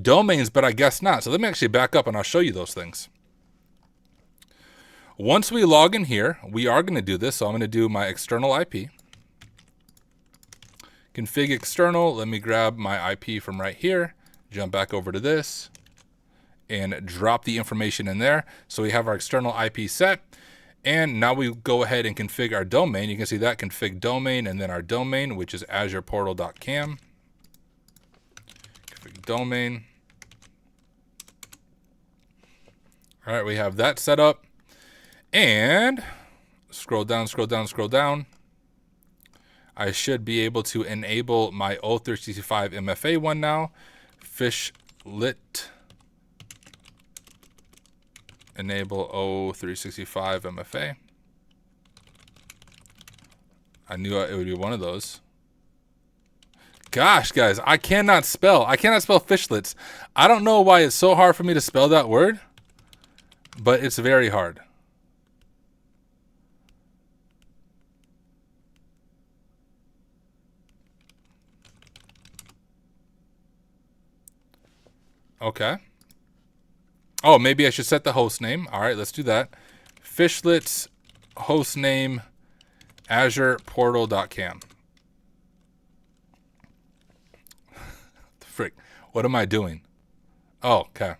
domains, but I guess not. So let me actually back up, and I'll show you those things. Once we log in here, we are going to do this. So I'm going to do my external IP. Config external. Let me grab my IP from right here. Jump back over to this. And drop the information in there. So we have our external IP set. And now we go ahead and config our domain. You can see that config domain and then our domain, which is azureportal.cam. Config domain. All right, we have that set up. And scroll down, scroll down, scroll down. I should be able to enable my O365 MFA one now. Phish lit. Enable O365 MFA. I knew it would be one of those. Gosh, guys, I cannot spell fishlets. I don't know why it's so hard for me to spell that word, but it's very hard. Okay. Oh, maybe I should set the host name. All right, let's do that. Fishlets host name azureportal.cam. Frick, what am I doing? Oh, okay.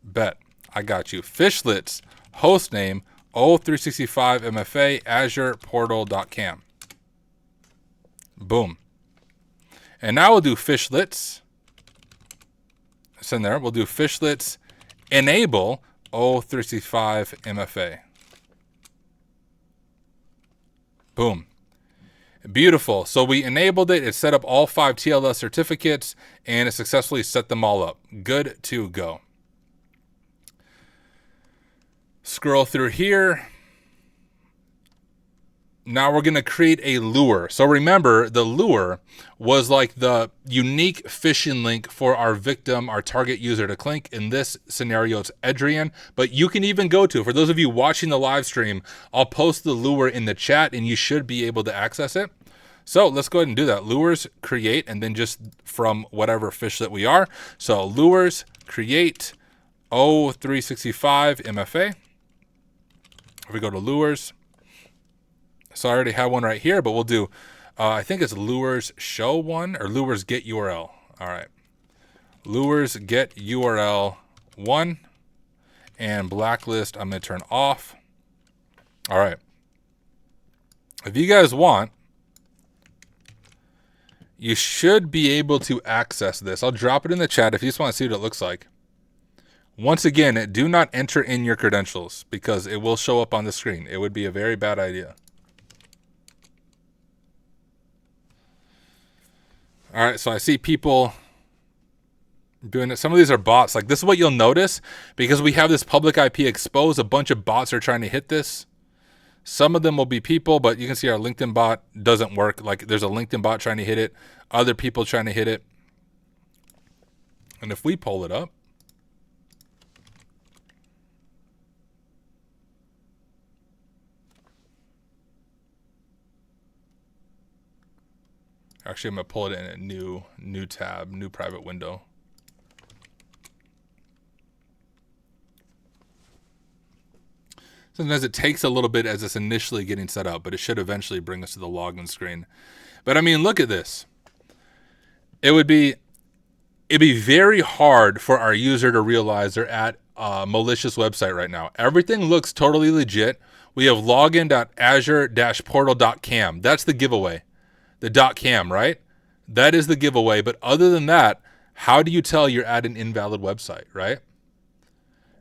Bet. I got you. Fishlets host name O365 MFA azureportal.cam. Boom. And now we'll do fishlets. It's in there. We'll do fishlets enable O365 MFA. Boom. Beautiful. So we enabled it. It set up all 5 TLS certificates, and it successfully set them all up. Good to go. Scroll through here. Now we're going to create a lure. So remember, the lure was like the unique phishing link for our victim, our target user to click. In this scenario, it's Adrian, but you can even go to, for those of you watching the live stream, I'll post the lure in the chat and you should be able to access it. So let's go ahead and do that. Lures create, and then just from whatever fish that we are. So lures create O365 MFA. If we go to lures, so I already have one right here, but we'll do, I think it's lures show one or lures get URL. All right. Lures get URL 1 and blacklist I'm going to turn off. All right. If you guys want, you should be able to access this. I'll drop it in the chat if you just want to see what it looks like. Once again, do not enter in your credentials because it will show up on the screen. It would be a very bad idea. All right, so I see people doing it. Some of these are bots. Like, this is what you'll notice because we have this public IP exposed. A bunch of bots are trying to hit this. Some of them will be people, but you can see our LinkedIn bot doesn't work. Like, there's a LinkedIn bot trying to hit it. Other people trying to hit it. And if we pull it up, actually, I'm going to pull it in a new tab, new private window. Sometimes it takes a little bit as it's initially getting set up, but it should eventually bring us to the login screen. But I mean, look at this. It'd be very hard for our user to realize they're at a malicious website right now. Everything looks totally legit. We have login.azure-portal.cam. That's the giveaway. The .cam, right? That is the giveaway. But other than that, how do you tell you're at an invalid website, right?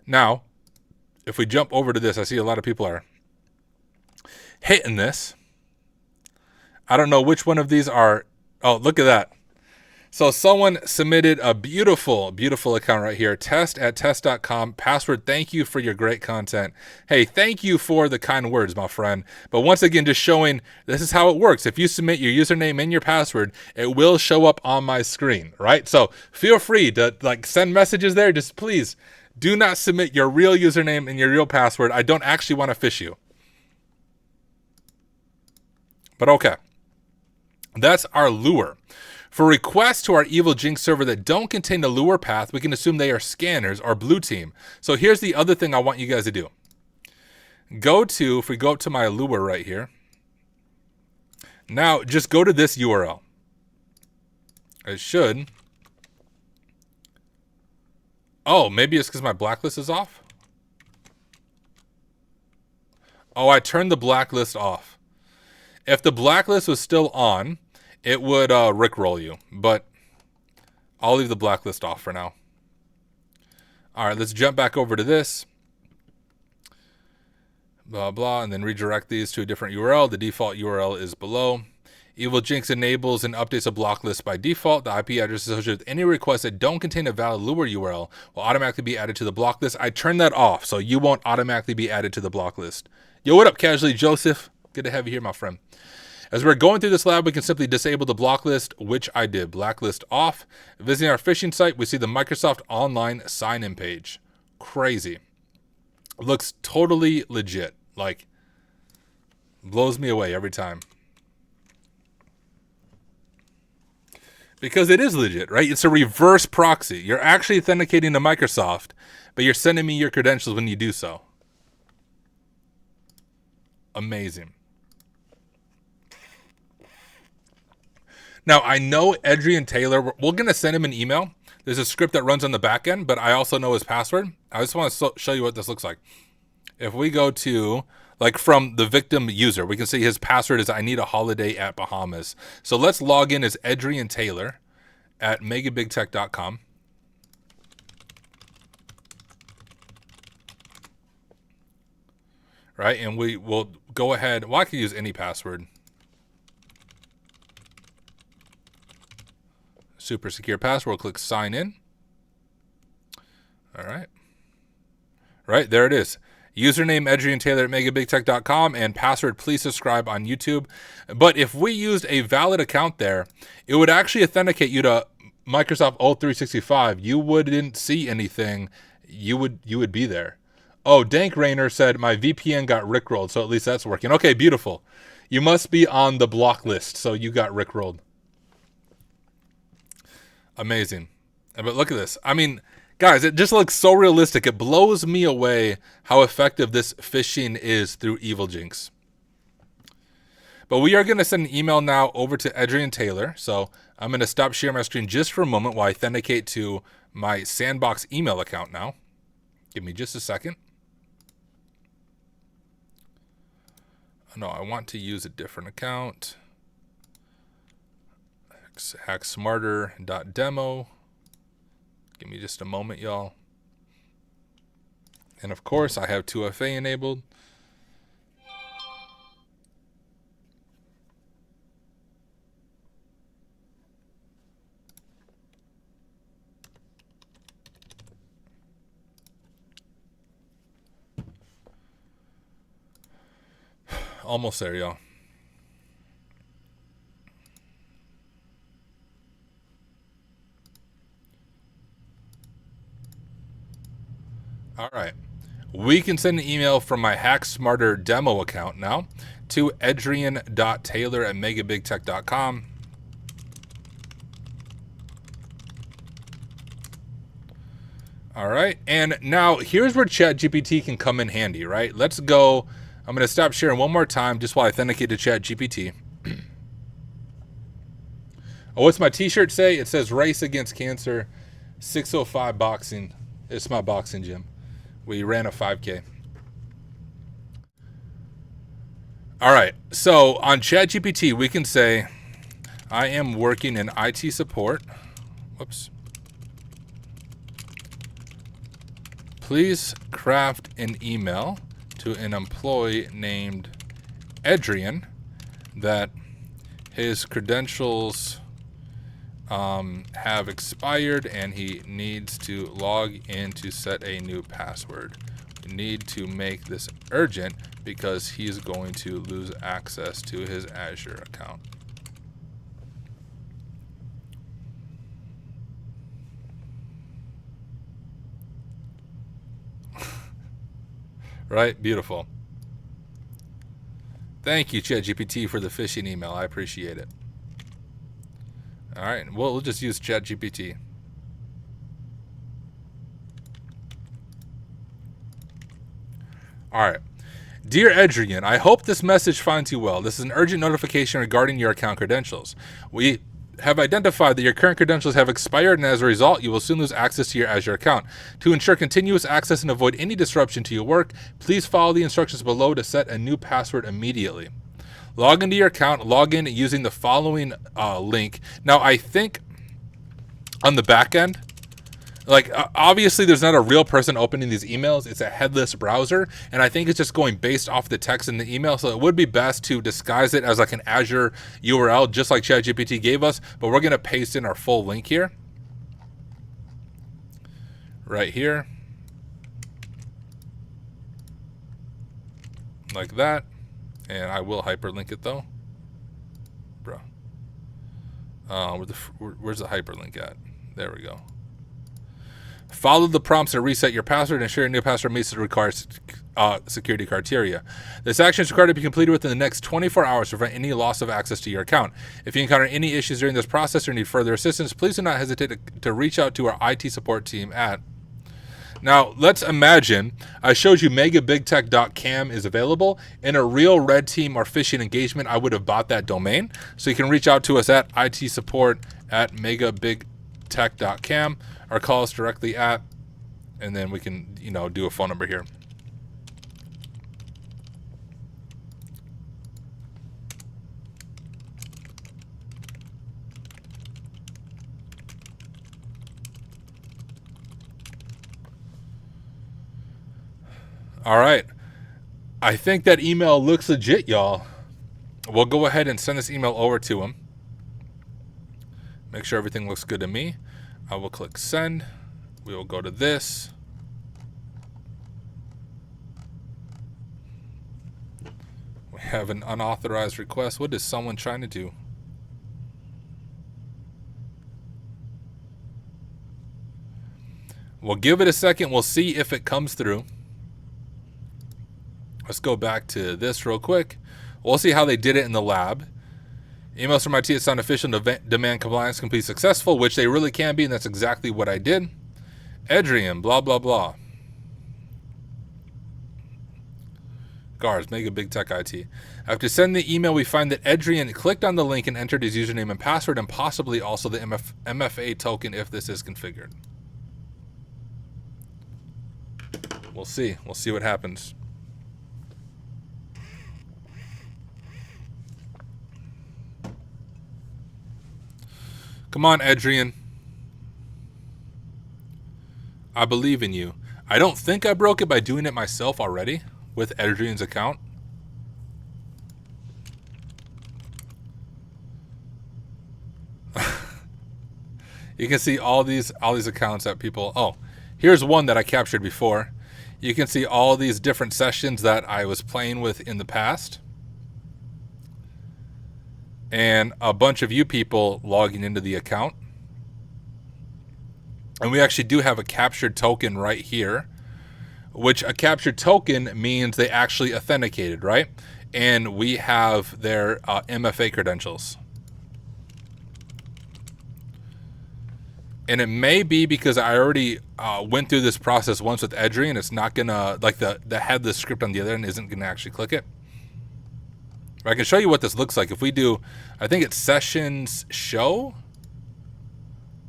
Now, if we jump over to this, I see a lot of people are hitting this. I don't know which one of these are. Oh, look at that. So someone submitted a beautiful, beautiful account right here. test@test.com. Password, thank you for your great content. Hey, thank you for the kind words, my friend. But once again, just showing this is how it works. If you submit your username and your password, it will show up on my screen, right? So feel free to send messages there. Just please do not submit your real username and your real password. I don't actually want to phish you. But okay. That's our lure. For requests to our Evil Jinx server that don't contain the lure path, we can assume they are scanners or blue team. So here's the other thing I want you guys to do. If we go up to my lure right here. Now, just go to this URL. It should. Oh, maybe it's because my blacklist is off. Oh, I turned the blacklist off. If the blacklist was still on, it would rickroll you, but I'll leave the blacklist off for now. All right, let's jump back over to this. Blah, blah, and then redirect these to a different URL. The default URL is below. Evil Jinx enables and updates a block list by default. The IP address associated with any requests that don't contain a valid lure URL will automatically be added to the block list. I turned that off, so you won't automatically be added to the block list. Yo, what up, Casually Joseph? Good to have you here, my friend. As we're going through this lab, we can simply disable the block list, which I did. Blacklist off. Visiting our phishing site, we see the Microsoft Online sign-in page. Crazy. Looks totally legit. Like, blows me away every time. Because it is legit, right? It's a reverse proxy. You're actually authenticating to Microsoft, but you're sending me your credentials when you do so. Amazing. Now, I know Adrian Taylor, we're going to send him an email. There's a script that runs on the back end, but I also know his password. I just want to show you what this looks like. If we go to, from the victim user, we can see his password is I need a holiday at Bahamas. So let's log in as Adrian Taylor at megabigtech.com. Right, and we will go ahead. Well, I can use any password. Super secure password. We'll click sign in. All right. Right, there it is. Username Adrian Taylor at megabigtech.com and password please subscribe on YouTube. But if we used a valid account there, it would actually authenticate you to Microsoft 365. You wouldn't see anything. You would be there. Oh, Dank Rainer said my VPN got rickrolled, so at least that's working. Okay, beautiful. You must be on the block list, so you got rickrolled. Amazing. But look at this. I mean, guys, it just looks so realistic. It blows me away how effective this phishing is through Evil Jinx. But we are going to send an email now over to Adrian Taylor. So I'm going to stop sharing my screen just for a moment while I authenticate to my Sandbox email account now. Give me just a second. No, I want to use a different account. hacksmarter.demo. Give me just a moment, y'all. And of course, I have 2FA enabled. Almost there, y'all. All right. We can send an email from my HackSmarter demo account now to adrian.taylor@megabigtech.com. All right. And now here's where ChatGPT can come in handy, right? Let's go. I'm going to stop sharing one more time just while I authenticate to ChatGPT. Oh, what's my t-shirt say? It says Race Against Cancer, 605 boxing. It's my boxing gym. We ran a 5K. All right. So on ChatGPT, we can say, I am working in IT support. Whoops. Please craft an email to an employee named Adrian that his credentials have expired and he needs to log in to set a new password. We need to make this urgent because he's going to lose access to his Azure account. Right? Beautiful. Thank you, ChatGPT, for the phishing email. I appreciate it. All right, we'll just use ChatGPT. All right. Dear Adrian, I hope this message finds you well. This is an urgent notification regarding your account credentials. We have identified that your current credentials have expired, and as a result, you will soon lose access to your Azure account. To ensure continuous access and avoid any disruption to your work, please follow the instructions below to set a new password immediately. Log into your account, log in using the following link. Now, I think on the back end, like obviously there's not a real person opening these emails. It's a headless browser, and I think it's just going based off the text in the email. So it would be best to disguise it as like an Azure URL, just like ChatGPT gave us, but we're going to paste in our full link here. Right here. Like that. And I will hyperlink it though. Bro. Where's the hyperlink at? There we go. Follow the prompts to reset your password and ensure your new password meets the required security criteria. This action is required to be completed within the next 24 hours to prevent any loss of access to your account. If you encounter any issues during this process or need further assistance, please do not hesitate to reach out to our IT support team at... Now, let's imagine I showed you megabigtech.cam is available. In a real red team or phishing engagement, I would have bought that domain. So you can reach out to us at IT support at megabigtech.cam. Or call us directly at, and then we can, do a phone number here. All right. I think that email looks legit, y'all. We'll go ahead and send this email over to him. Make sure everything looks good to me. I will click send. We will go to this. We have an unauthorized request. What is someone trying to do? We'll give it a second. We'll see if it comes through. Let's go back to this real quick. We'll see how they did it in the lab. Emails from IT that sound official demand compliance can be successful, which they really can be, and that's exactly what I did. Adrian, blah, blah, blah. GARS, Mega Big Tech IT. After sending the email, we find that Adrian clicked on the link and entered his username and password, and possibly also the MFA token if this is configured. We'll see. We'll see what happens. Come on, Adrian. I believe in you. I don't think I broke it by doing it myself already with Adrian's account. You can see all these accounts that people... Oh, here's one that I captured before. You can see all these different sessions that I was playing with in the past. And a bunch of you people logging into the account. And we actually do have a captured token right here, which a captured token means they actually authenticated, right? And we have their MFA credentials. And it may be because I already went through this process once with Adrian. It's not gonna, like the headless script on the other end isn't gonna actually click it. I can show you what this looks like. If we do, I think it's sessions show.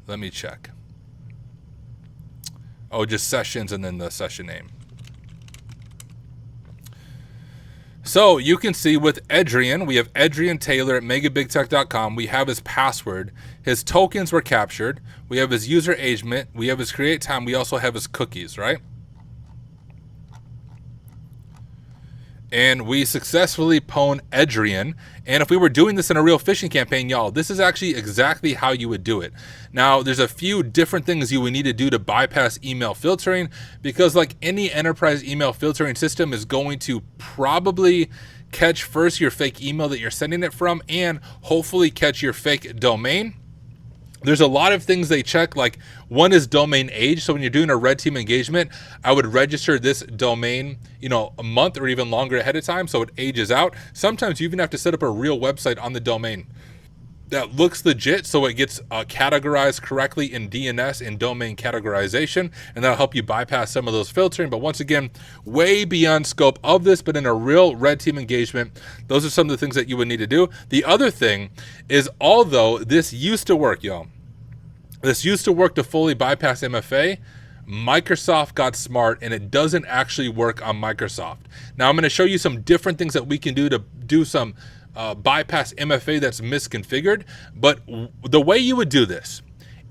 Let me check. Oh, just sessions and then the session name. So you can see with Adrian, we have Adrian Taylor at megabigtech.com. We have his password. His tokens were captured. We have his user agent. We have his create time. We also have his cookies, right? and we successfully pwned Adrian. And if we were doing this in a real phishing campaign, y'all, this is actually exactly how you would do it. Now, there's a few different things you would need to do to bypass email filtering, because like any enterprise email filtering system is going to probably catch first your fake email that you're sending it from, and hopefully catch your fake domain. There's a lot of things they check, like one is domain age. So when you're doing a red team engagement, I would register this domain, a month or even longer ahead of time, so it ages out. Sometimes you even have to set up a real website on the domain that looks legit, so it gets categorized correctly in DNS and domain categorization, and that'll help you bypass some of those filtering. But once again, way beyond scope of this, but in a real red team engagement, those are some of the things that you would need to do. The other thing is, although this used to work, y'all, this used to work to fully bypass MFA, Microsoft got smart and it doesn't actually work on Microsoft. Now I'm going to show you some different things that we can do to do some bypass MFA that's misconfigured. But the way you would do this,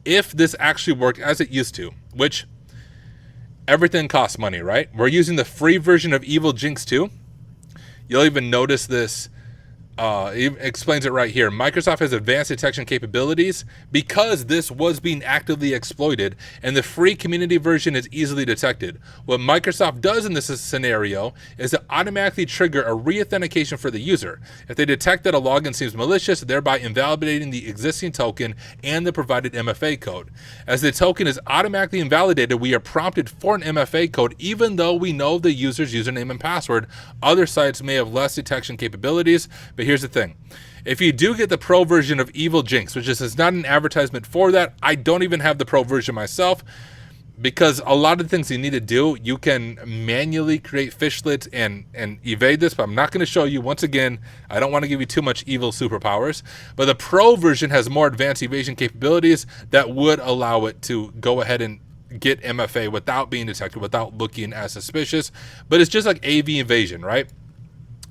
if this actually worked as it used to, which everything costs money, right? We're using the free version of Evil Jinx 2. You'll even notice this. It explains it right here. Microsoft has advanced detection capabilities because this was being actively exploited, and the free community version is easily detected. What Microsoft does in this scenario is to automatically trigger a re-authentication for the user if they detect that a login seems malicious, thereby invalidating the existing token and the provided MFA code. As the token is automatically invalidated, we are prompted for an MFA code even though we know the user's username and password. Other sites may have less detection capabilities, but here's the thing. If you do get the pro version of Evil Jinx, which is not an advertisement for that, I don't even have the pro version myself, because a lot of the things you need to do, you can manually create fishlets and evade this, but I'm not going to show you. Once again, I don't want to give you too much evil superpowers, but the pro version has more advanced evasion capabilities that would allow it to go ahead and get MFA without being detected, without looking as suspicious. But it's just like AV invasion, right?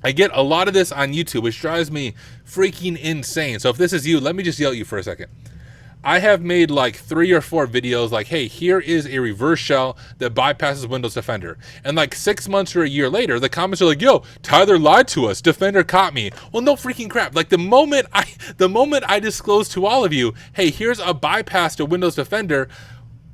I get a lot of this on YouTube, which drives me freaking insane. So if this is you, let me just yell at you for a second. I have made like 3 or 4 videos like, hey, here is a reverse shell that bypasses Windows Defender. And like 6 months or a year later, the comments are like, yo, Tyler lied to us. Defender caught me. Well, no freaking crap. Like the moment I disclose to all of you, hey, here's a bypass to Windows Defender,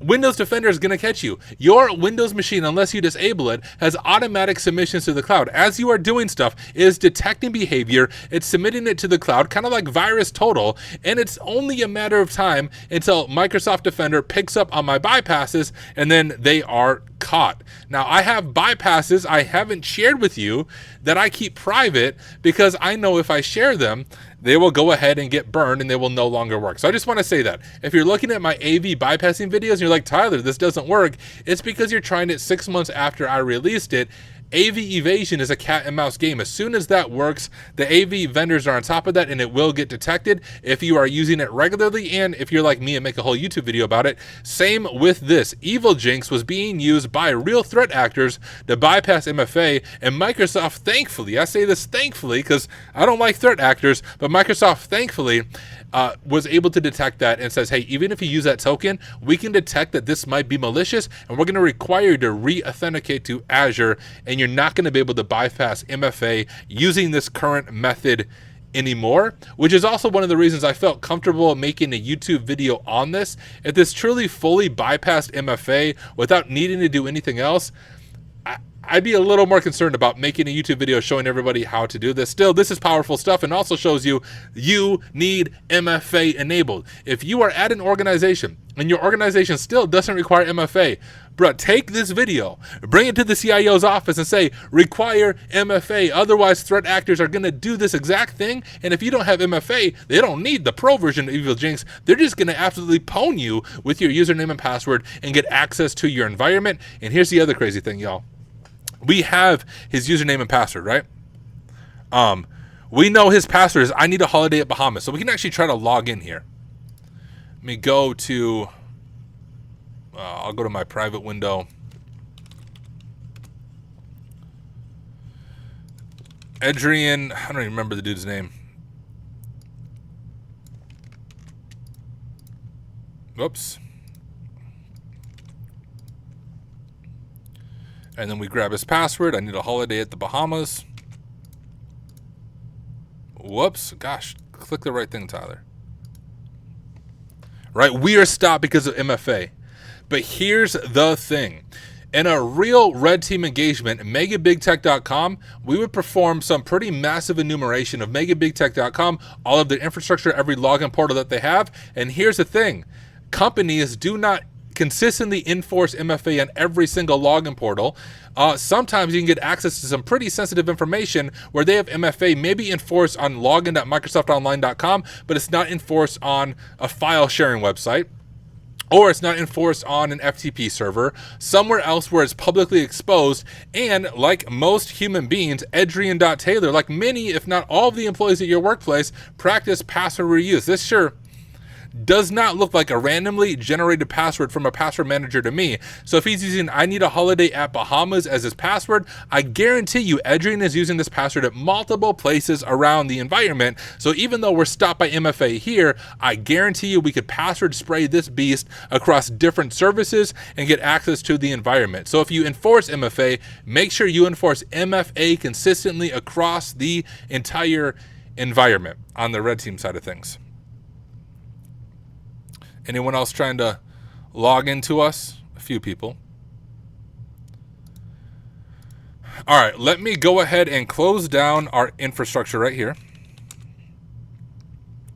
Windows Defender is going to catch you. Your Windows machine, unless you disable it, has automatic submissions to the cloud. As you are doing stuff, it is detecting behavior, it's submitting it to the cloud, kind of like Virus Total, and it's only a matter of time until Microsoft Defender picks up on my bypasses, and then they are caught. Now, I have bypasses I haven't shared with you that I keep private because I know if I share them, they will go ahead and get burned and they will no longer work. So I just want to say that if you're looking at my AV bypassing videos and you're like, Tyler, this doesn't work, it's because you're trying it 6 months after I released it. AV evasion is a cat and mouse game. As soon as that works, the AV vendors are on top of that and it will get detected if you are using it regularly. And if you're like me and make a whole YouTube video about it, same with this. Evil Jinx was being used by real threat actors to bypass MFA, and Microsoft, thankfully, I say this thankfully because I don't like threat actors, but Microsoft thankfully was able to detect that and says, hey, even if you use that token, we can detect that this might be malicious and we're going to require you to re-authenticate to Azure, and you're not going to be able to bypass MFA using this current method anymore, which is also one of the reasons I felt comfortable making a YouTube video on this. If this truly fully bypassed MFA without needing to do anything else, I'd be a little more concerned about making a YouTube video showing everybody how to do this. Still, this is powerful stuff and also shows you need MFA enabled. If you are at an organization and your organization still doesn't require MFA, bro, take this video, bring it to the CIO's office and say, require MFA. Otherwise, threat actors are going to do this exact thing. And if you don't have MFA, they don't need the pro version of Evil Jinx. They're just going to absolutely pwn you with your username and password and get access to your environment. And here's the other crazy thing, y'all. We have his username and password, right? We know his password is I need a holiday at Bahamas. So we can actually try to log in here. Let me go to, I'll go to my private window. Adrian, I don't even remember the dude's name. Whoops. And then we grab his password. I need a holiday at the Bahamas. Whoops, gosh, click the right thing, Tyler. Right, we are stopped because of MFA. But here's the thing. In a real red team engagement, megabigtech.com, we would perform some pretty massive enumeration of megabigtech.com, all of their infrastructure, every login portal that they have. And here's the thing. Companies do not consistently enforce MFA on every single login portal. Sometimes you can get access to some pretty sensitive information where they have MFA maybe enforced on login.microsoftonline.com, but it's not enforced on a file sharing website. Or it's not enforced on an FTP server, somewhere else where it's publicly exposed. And like most human beings, Adrian.Taylor, like many, if not all of the employees at your workplace, practice password reuse. This sure does not look like a randomly generated password from a password manager to me. So if he's using I need a holiday at Bahamas as his password, I guarantee you Adrian is using this password at multiple places around the environment. So even though we're stopped by MFA here, I guarantee you we could password spray this beast across different services and get access to the environment. So if you enforce MFA, make sure you enforce MFA consistently across the entire environment on the red team side of things. Anyone else trying to log into us? A few people. All right, let me go ahead and close down our infrastructure right here.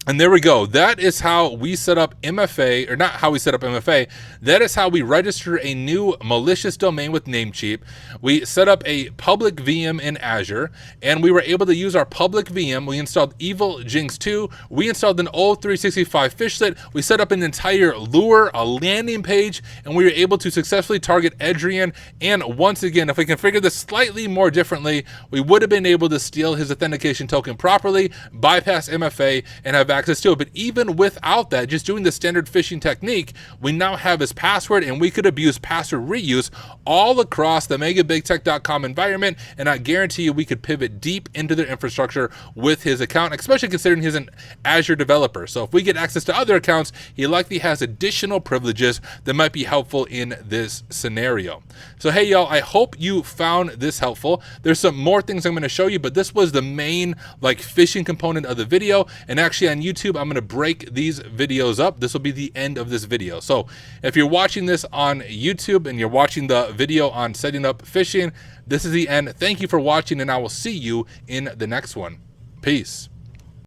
And there we go. That is how we set up MFA, or not how we set up MFA. That is how we register a new malicious domain with Namecheap. We set up a public VM in Azure, and we were able to use our public VM. We installed Evil Jinx 2. We installed an old 365 Phishlet. We set up an entire lure, a landing page, and we were able to successfully target Adrian. And once again, if we configure this slightly more differently, we would have been able to steal his authentication token properly, bypass MFA, and have access to it. But even without that, just doing the standard phishing technique, we now have his password, and we could abuse password reuse all across the megabigtech.com environment. And I guarantee you we could pivot deep into their infrastructure with his account, especially considering he's an Azure developer. So if we get access to other accounts, he likely has additional privileges that might be helpful in this scenario. So hey y'all, I hope you found this helpful. There's some more things I'm going to show you, but this was the main like phishing component of the video. And actually on YouTube, I'm going to break these videos up. This will be the end of this video. So if you're watching this on YouTube and you're watching the video on setting up phishing, this is the end. Thank you for watching, and I will see you in the next one. Peace.